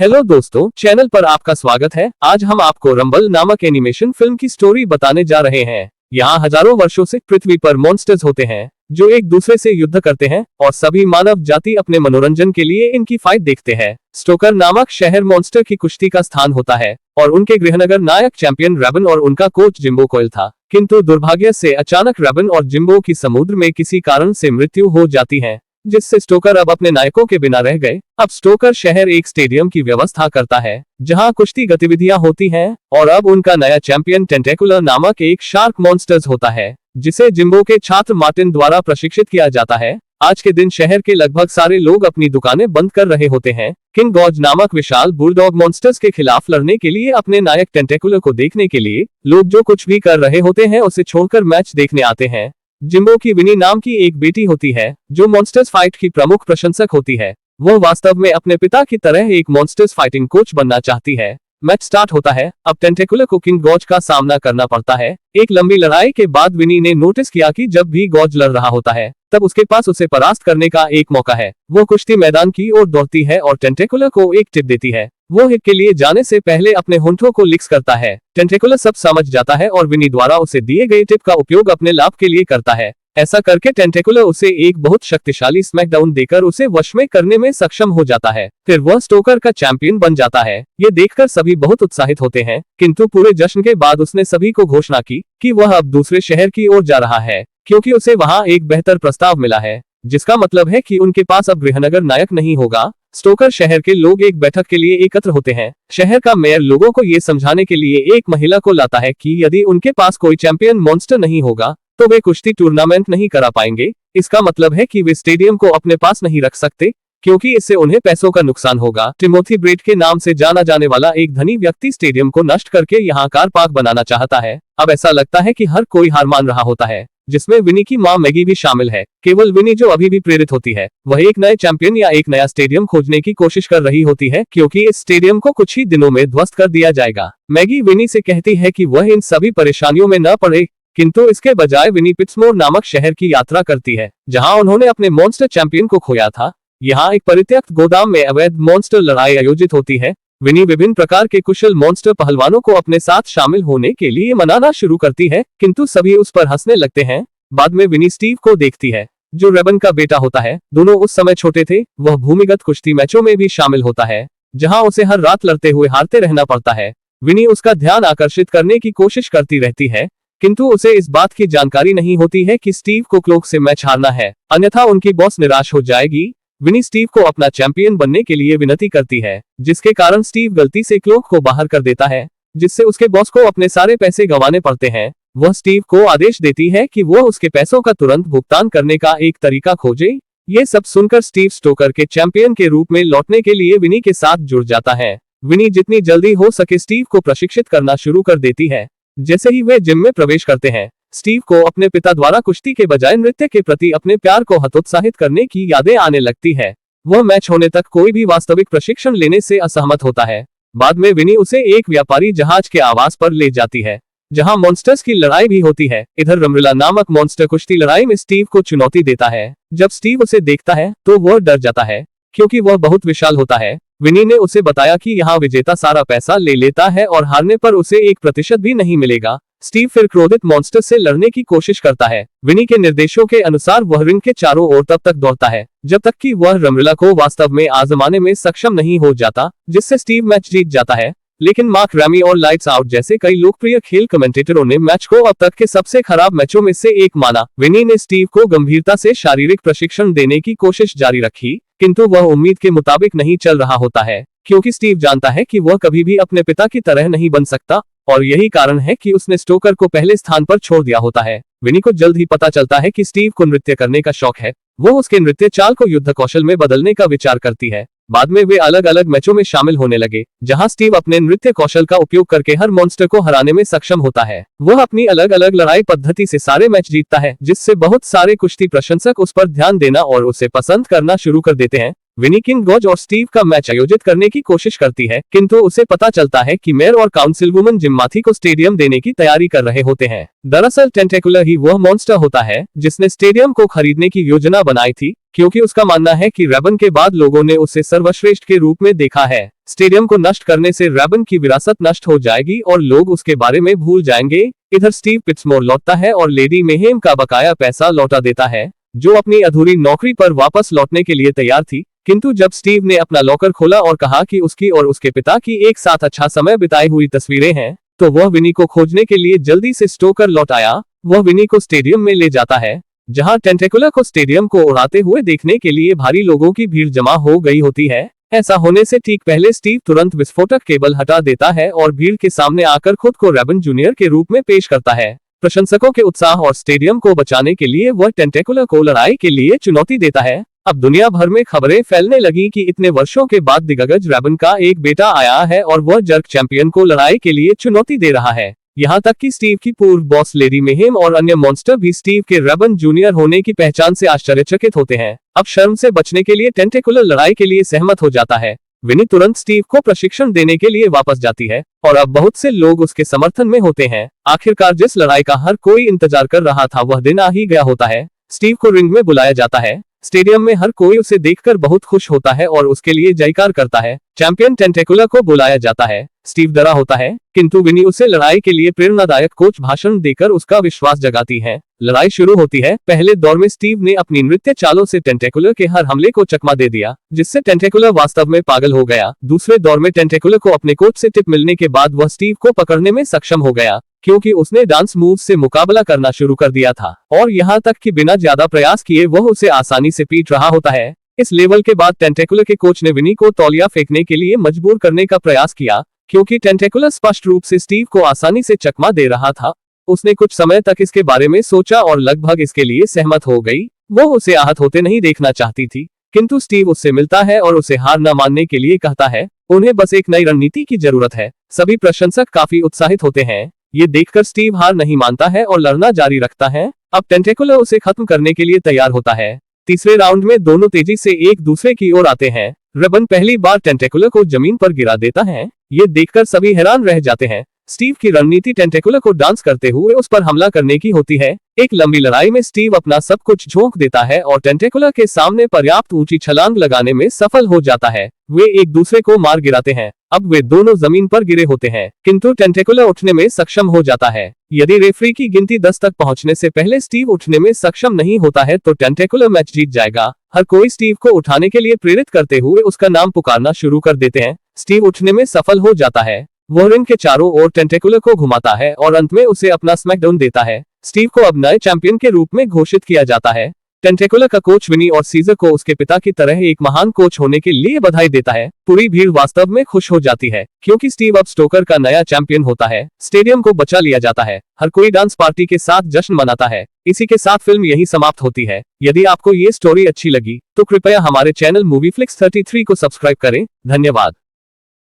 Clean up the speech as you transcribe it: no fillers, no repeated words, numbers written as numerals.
Hello दोस्तों, channel पर आपका स्वागत है। आज हम आपको रंबल नामक एनिमेशन फिल्म की स्टोरी बताने जा रहे हैं। यहाँ हजारों वर्षों से पृथ्वी पर मॉन्स्टर्स होते हैं जो एक दूसरे से युद्ध करते हैं और सभी मानव जाति अपने मनोरंजन के लिए इनकी फाइट देखते हैं। स्टोकर नामक शहर मॉन्स्टर की कुश्ती का स्थान होता है और उनके गृहनगर नायक चैंपियन रेबन और उनका कोच जिम्बो कोयल था। किंतु दुर्भाग्य से अचानक रेबन और जिम्बो की समुद्र में किसी कारण से मृत्यु हो जाती है, जिससे स्टोकर अब अपने नायकों के बिना रह गए। अब स्टोकर शहर एक स्टेडियम की व्यवस्था करता है जहां कुश्ती गतिविधियां होती हैं और अब उनका नया चैंपियन टेंटेकुलर नामक एक शार्क मॉन्स्टर्स होता है जिसे जिम्बो के छात्र मार्टिन द्वारा प्रशिक्षित किया जाता है। आज के दिन शहर के लगभग सारे लोग अपनी दुकानें बंद कर रहे होते हैं। किंग गॉज नामक विशाल बुलडॉग मॉन्स्टर्स के खिलाफ लड़ने के लिए अपने नायक टेंटेकुलर को देखने के लिए लोग जो कुछ भी कर रहे होते हैं उसे छोड़कर मैच देखने आते हैं। जिम्बो की विनी नाम की एक बेटी होती है जो मॉन्स्टर्स फाइट की प्रमुख प्रशंसक होती है। वह वास्तव में अपने पिता की तरह एक मॉन्स्टर्स फाइटिंग कोच बनना चाहती है। मैच स्टार्ट होता है। अब टेंटेकुलर को किंग गॉज का सामना करना पड़ता है। एक लंबी लड़ाई के बाद विनी ने नोटिस किया कि जब भी गॉज लड़ रहा होता है तब उसके पास उसे परास्त करने का एक मौका है। वो कुश्ती मैदान की ओर दौड़ती है और टेंटेकुलर को एक टिप देती है। वो हिट के लिए जाने से पहले अपने होंठों को लिक्स करता है। टेंटेकुलर सब समझ जाता है और विनी द्वारा उसे दिए गए टिप का उपयोग अपने लाभ के लिए करता है। ऐसा करके टेंटेकुलर उसे एक बहुत शक्तिशाली स्मैकडाउन देकर उसे वश में करने में सक्षम हो जाता है। फिर वह स्टोकर का चैंपियन बन जाता है। ये देखकर सभी बहुत उत्साहित होते हैं, किंतु पूरे जश्न के बाद उसने सभी को घोषणा की कि वह अब दूसरे शहर की ओर जा रहा है क्योंकि उसे वहां एक बेहतर प्रस्ताव मिला है, जिसका मतलब है कि उनके पास अब गृहनगर नायक नहीं होगा। स्टोकर शहर के लोग एक बैठक के लिए एकत्र होते हैं। शहर का मेयर लोगों को ये समझाने के लिए एक महिला को लाता है कि यदि उनके पास कोई चैंपियन मॉन्स्टर नहीं होगा तो वे कुश्ती टूर्नामेंट नहीं करा पाएंगे। इसका मतलब है कि वे स्टेडियम को अपने पास नहीं रख सकते क्योंकि इससे उन्हें पैसों का नुकसान होगा। टिमोथी ब्रेड के नाम से जाना जाने वाला एक धनी व्यक्ति स्टेडियम को नष्ट करके यहाँ कार पार्क बनाना चाहता है। अब ऐसा लगता है कि हर कोई हार मान रहा होता है, जिसमें विनी की मां मैगी भी शामिल है। केवल विनी जो अभी भी प्रेरित होती है, वह एक नए चैंपियन या एक नया स्टेडियम खोजने की कोशिश कर रही होती है क्योंकि इस स्टेडियम को कुछ ही दिनों में ध्वस्त कर दिया जाएगा। मैगी विनी से कहती है कि वह इन सभी परेशानियों में न पड़े, किंतु इसके बजाय विनी पिट्समोर नामक शहर की यात्रा करती है जहां उन्होंने अपने मॉन्स्टर चैंपियन को खोया था। यहाँ एक परित्यक्त गोदाम में अवैध मॉन्स्टर लड़ाई आयोजित होती है। विनी विभिन्न प्रकार के कुशल मॉन्स्टर पहलवानों को अपने साथ शामिल होने के लिए मनाना शुरू करती है, किंतु सभी उस पर हंसने लगते हैं। बाद में विनी स्टीव को देखती है जो रेबन का बेटा होता है। दोनों उस समय छोटे थे। वह भूमिगत कुश्ती मैचों में भी शामिल होता है जहां उसे हर रात लड़ते हुए हारते रहना पड़ता है। विनी उसका ध्यान आकर्षित करने की कोशिश करती रहती है, किंतु उसे इस बात की जानकारी नहीं होती है कि स्टीव को क्लोक से मैच हारना है, अन्यथा उनकी बॉस निराश हो जाएगी। विनी स्टीव को अपना चैंपियन बनने के लिए विनती करती है, जिसके कारण स्टीव गलती से क्लोक को बाहर कर देता है, जिससे उसके बॉस को अपने सारे पैसे गंवाने पड़ते हैं। वह स्टीव को आदेश देती है कि वह उसके पैसों का तुरंत भुगतान करने का एक तरीका खोजे। ये सब सुनकर स्टीव स्टोकर के चैंपियन के रूप में लौटने के लिए विनी के साथ जुड़ जाता है। विनी जितनी जल्दी हो सके स्टीव को प्रशिक्षित करना शुरू कर देती है। जैसे ही वे जिम में प्रवेश करते हैं, स्टीव को अपने पिता द्वारा कुश्ती के बजाय नृत्य के प्रति अपने प्यार को हतोत्साहित करने की यादें आने लगती है। वह मैच होने तक कोई भी वास्तविक प्रशिक्षण लेने से असहमत होता है। बाद में विनी उसे एक व्यापारी जहाज के आवास पर ले जाती है जहां मॉन्स्टर्स की लड़ाई भी होती है। इधर रमरिला नामक मॉन्स्टर कुश्ती लड़ाई में स्टीव को चुनौती देता है। जब स्टीव उसे देखता है तो वह डर जाता है क्योंकि वह बहुत विशाल होता है। विनी ने उसे बताया कि यहाँ विजेता सारा पैसा ले लेता है और हारने पर उसे 1% भी नहीं मिलेगा। स्टीव फिर क्रोधित मॉन्स्टर से लड़ने की कोशिश करता है। विनी के निर्देशों के अनुसार वह रिंग के चारों ओर तब तक दौड़ता है जब तक कि वह रमरिला को वास्तव में आजमाने में सक्षम नहीं हो जाता, जिससे स्टीव मैच जीत जाता है। लेकिन मार्क रैमी और लाइट्स आउट जैसे कई लोकप्रिय खेल कमेंटेटरों ने मैच को अब तक के सबसे खराब मैचों में से एक माना। विनी ने स्टीव को गंभीरता से शारीरिक प्रशिक्षण देने की कोशिश जारी रखी, किंतु वह उम्मीद के मुताबिक नहीं चल रहा होता है क्योंकि स्टीव जानता है कि वह कभी भी अपने पिता की तरह नहीं बन सकता और यही कारण है कि उसने स्टोकर को पहले स्थान पर छोड़ दिया होता है। विनी को जल्द ही पता चलता है कि स्टीव को नृत्य करने का शौक है। वो उसके नृत्य चाल को युद्ध कौशल में बदलने का विचार करती है। बाद में वे अलग अलग मैचों में शामिल होने लगे जहां स्टीव अपने नृत्य कौशल का उपयोग करके हर मॉन्स्टर को हराने में सक्षम होता है। वह अपनी अलग अलग लड़ाई पद्धति से सारे मैच जीतता है, जिससे बहुत सारे कुश्ती प्रशंसक उस पर ध्यान देना और उसे पसंद करना शुरू कर देते हैं। विनी किंग गॉज और स्टीव का मैच आयोजित करने की कोशिश करती है, किंतु उसे पता चलता है कि मेयर और काउंसिल वुमन जिम माथी को स्टेडियम देने की तैयारी कर रहे होते हैं। दरअसल टेंटेकुलर ही वह मॉन्स्टर होता है जिसने स्टेडियम को खरीदने की योजना बनाई थी, क्योंकि उसका मानना है कि रेबन के बाद लोगों ने उसे सर्वश्रेष्ठ के रूप में देखा है। स्टेडियम को नष्ट करने से रेबन की विरासत नष्ट हो जाएगी और लोग उसके बारे में भूल जाएंगे। इधर स्टीव पिट्समोर लौटता है और लेडी मेहेम का बकाया पैसा लौटा देता है, जो अपनी अधूरी नौकरी पर वापस लौटने के लिए तैयार थी। किंतु जब स्टीव ने अपना लॉकर खोला और कहा कि उसकी और उसके पिता की एक साथ अच्छा समय बिताई हुई तस्वीरें हैं, तो वह विनी को खोजने के लिए जल्दी से स्टोकर लौट आया। वह विनी को स्टेडियम में ले जाता है, जहां टेंटेकुलर को स्टेडियम को उड़ाते हुए देखने के लिए भारी लोगों की भीड़ जमा हो गई होती है। ऐसा होने से ठीक पहले स्टीव तुरंत विस्फोटक केबल हटा देता है और भीड़ के सामने आकर खुद को रेबन जूनियर के रूप में पेश करता है। प्रशंसकों के उत्साह और स्टेडियम को बचाने के लिए वह टेंटेकुलर को लड़ाई के लिए चुनौती देता है। अब दुनिया भर में खबरें फैलने लगी कि इतने वर्षों के बाद दिग्गज रेबन का एक बेटा आया है और वह जर्क चैंपियन को लड़ाई के लिए चुनौती दे रहा है। यहाँ तक कि स्टीव की पूर्व बॉस लेडी मेहेम और अन्य मॉन्स्टर भी स्टीव के रेबन जूनियर होने की पहचान से आश्चर्यचकित होते हैं। अब शर्म से बचने के लिए टेंटेकुलर लड़ाई के लिए सहमत हो जाता है। विनी तुरंत स्टीव को प्रशिक्षण देने के लिए वापस जाती है और अब बहुत से लोग उसके समर्थन में होते हैं। आखिरकार जिस लड़ाई का हर कोई इंतजार कर रहा था वह दिन आ ही गया होता है। स्टीव को रिंग में बुलाया जाता है। स्टेडियम में हर कोई उसे देखकर बहुत खुश होता है और उसके लिए जयकार करता है। चैंपियन टेंटेकुलर को बुलाया जाता है। स्टीव डरा होता है, किंतु विनी उसे लड़ाई के लिए प्रेरणादायक कोच भाषण देकर उसका विश्वास जगाती है। लड़ाई शुरू होती है। पहले दौर में स्टीव ने अपनी नृत्य चालों से टेंटेकुलर के हर हमले को चकमा दे दिया, जिससे टेंटेकुलर वास्तव में पागल हो गया। दूसरे दौर में टेंटेकुलर को अपने कोच से टिप मिलने के बाद वह स्टीव को पकड़ने में सक्षम हो गया, क्योंकि उसने डांस मूव से मुकाबला करना शुरू कर दिया था और यहाँ तक कि बिना ज्यादा प्रयास किए वह उसे आसानी से पीट रहा होता है। इस लेवल के बाद टेंटेकुलर के कोच ने विनी को तौलिया फेंकने के लिए मजबूर करने का प्रयास किया, क्योंकि टेंटेकुलर स्पष्ट रूप से स्टीव को आसानी से चकमा दे रहा था। उसने कुछ समय तक इसके बारे में सोचा और लगभग इसके लिए सहमत हो गई। वो उसे आहत होते नहीं देखना चाहती थी, किंतु स्टीव उससे मिलता है और उसे हार न मानने के लिए कहता है। उन्हें बस एक नई रणनीति की जरूरत है। सभी प्रशंसक काफी उत्साहित होते हैं। ये देखकर स्टीव हार नहीं मानता है और लड़ना जारी रखता है। अब टेंटेकुलर उसे खत्म करने के लिए तैयार होता है। तीसरे राउंड में दोनों तेजी से एक दूसरे की ओर आते हैं। रेबन पहली बार टेंटेकुलर को जमीन पर गिरा देता है। ये देखकर सभी हैरान रह जाते हैं। स्टीव की रणनीति टेंटेकुलर को डांस करते हुए उस पर हमला करने की होती है। एक लंबी लड़ाई में स्टीव अपना सब कुछ झोंक देता है और टेंटेकुलर के सामने पर्याप्त ऊंची छलांग लगाने में सफल हो जाता है। वे एक दूसरे को मार गिराते हैं। अब वे दोनों जमीन पर गिरे होते हैं, किंतु टेंटेकुलर उठने में सक्षम हो जाता है। यदि रेफरी की गिनती 10 तक पहुंचने से पहले स्टीव उठने में सक्षम नहीं होता है तो टेंटेकुलर मैच जीत जाएगा। हर कोई स्टीव को उठाने के लिए प्रेरित करते हुए उसका नाम पुकारना शुरू कर देते हैं। स्टीव उठने में सफल हो जाता है। वो रिंग के चारों ओर टेंटेकुलर को घुमाता है और अंत में उसे अपना स्मैकडाउन देता है। स्टीव को अब नए चैंपियन के रूप में घोषित किया जाता है। टेंटेकुलर का कोच विनी और सीजर को उसके पिता की तरह एक महान कोच होने के लिए बधाई देता है। पूरी भीड़ वास्तव में खुश हो जाती है, क्योंकि स्टीव अब स्टोकर का नया चैंपियन होता है। स्टेडियम को बचा लिया जाता है। हर कोई डांस पार्टी के साथ जश्न मनाता है। इसी के साथ फिल्म यही समाप्त होती है। यदि आपको ये स्टोरी अच्छी लगी तो कृपया हमारे चैनल मूवीफ्लिक्स 33 को सब्सक्राइब करें। धन्यवाद।